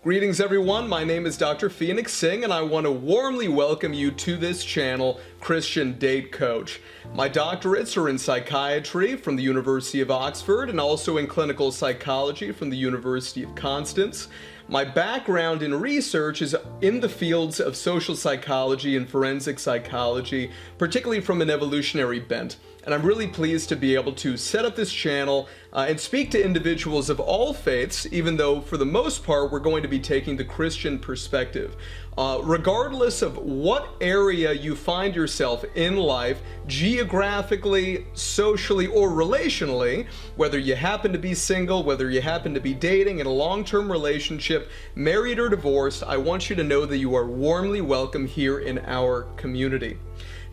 Greetings everyone, my name is Dr. Phoenix Singh and I want to warmly welcome you to this channel, Christian Date Coach. My doctorates are in psychiatry from the University of Oxford and also in clinical psychology from the University of Konstanz. My background in research is in the fields of social psychology and forensic psychology, particularly from an evolutionary bent. And I'm really pleased to be able to set up this channel and speak to individuals of all faiths, even though for the most part we're going to be taking the Christian perspective. Regardless of what area you find yourself in life, geographically, socially, or relationally, whether you happen to be single, whether you happen to be dating in a long-term relationship, married or divorced, I want you to know that you are warmly welcome here in our community.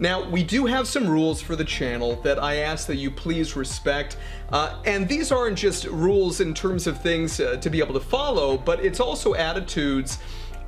Now, we do have some rules for the channel that I ask that you please respect, and these aren't just rules in terms of things to be able to follow, but it's also attitudes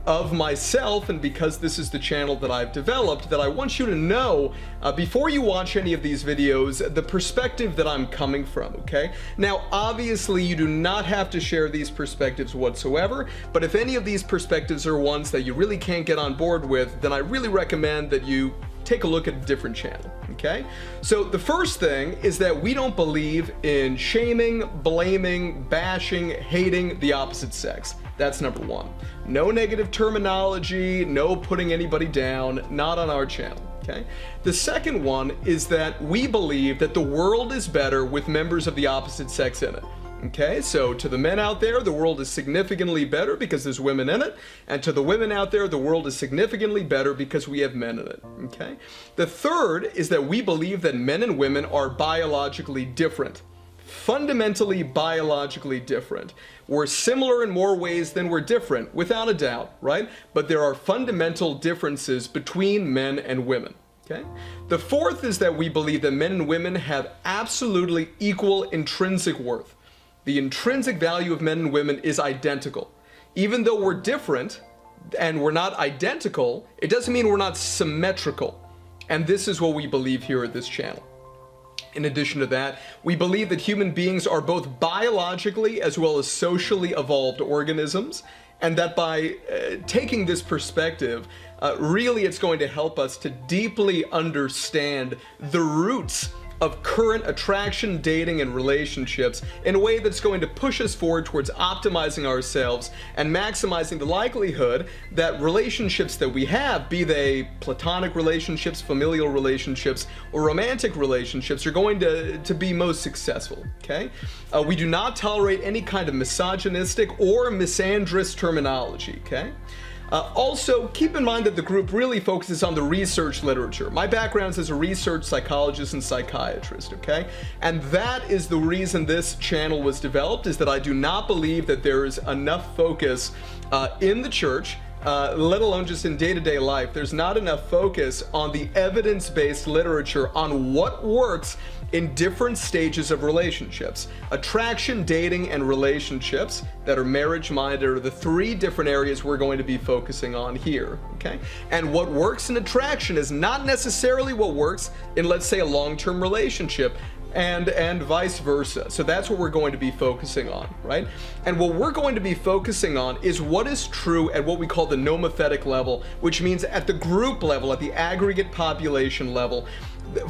of myself, and because this is the channel that I've developed, that I want you to know before you watch any of these videos the perspective that I'm coming from, okay? Now, obviously you do not have to share these perspectives whatsoever, but if any of these perspectives are ones that you really can't get on board with, then I really recommend that you take a look at a different channel, okay? So the first thing is that we don't believe in shaming, blaming, bashing, hating the opposite sex. That's number one. No negative terminology, no putting anybody down, not on our channel, okay? The second one is that we believe that the world is better with members of the opposite sex in it. Okay, so to the men out there, the world is significantly better because there's women in it, and to the women out there, the world is significantly better because we have men in it, okay? The third is that we believe that men and women are biologically different, fundamentally biologically different. We're similar in more ways than we're different, without a doubt, right? But there are fundamental differences between men and women. Okay? The fourth is that we believe that men and women have absolutely equal intrinsic worth. The intrinsic value of men and women is identical. Even though we're different and we're not identical, it doesn't mean we're not symmetrical. And this is what we believe here at this channel. In addition to that, we believe that human beings are both biologically as well as socially evolved organisms, and that by taking this perspective, really it's going to help us to deeply understand the roots of current attraction, dating, and relationships in a way that's going to push us forward towards optimizing ourselves and maximizing the likelihood that relationships that we have, be they platonic relationships, familial relationships, or romantic relationships, are going to be most successful, okay? We do not tolerate any kind of misogynistic or misandrist terminology, okay? Also, keep in mind that the group really focuses on the research literature. My background is as a research psychologist and psychiatrist, okay? And that is the reason this channel was developed, is that I do not believe that there is enough focus in the church, let alone just in day-to-day life. There's not enough focus on the evidence-based literature on what works in different stages of relationships. Attraction, dating, and relationships that are marriage-minded are the three different areas we're going to be focusing on here, okay? And what works in attraction is not necessarily what works in, let's say, a long-term relationship, and vice versa. So that's what we're going to be focusing on, right? And what we're going to be focusing on is what is true at what we call the nomothetic level, which means at the group level, at the aggregate population level,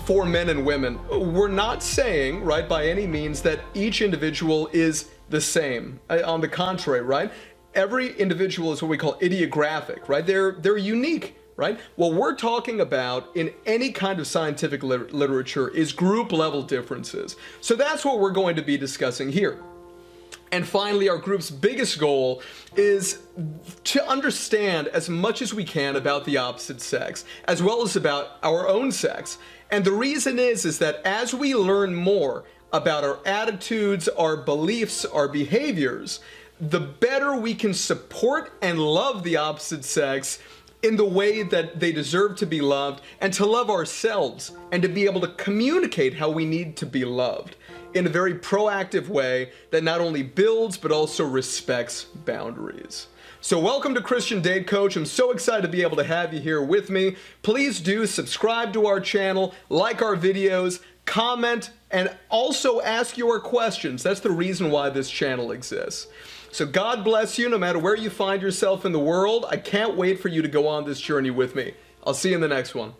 for men and women. We're not saying, right, by any means that each individual is the same. On the contrary, right? Every individual is what we call idiographic, right? They're unique, right? What we're talking about in any kind of scientific literature is group level differences. So that's what we're going to be discussing here. And finally, our group's biggest goal is to understand as much as we can about the opposite sex, as well as about our own sex. And the reason is that as we learn more about our attitudes, our beliefs, our behaviors, the better we can support and love the opposite sex in the way that they deserve to be loved, and to love ourselves, and to be able to communicate how we need to be loved in a very proactive way that not only builds but also respects boundaries. So welcome to Christian Date Coach. I'm so excited to be able to have you here with me. Please do subscribe to our channel, like our videos, comment, and also ask your questions. That's the reason why this channel exists. So God bless you no matter where you find yourself in the world. I can't wait for you to go on this journey with me. I'll see you in the next one.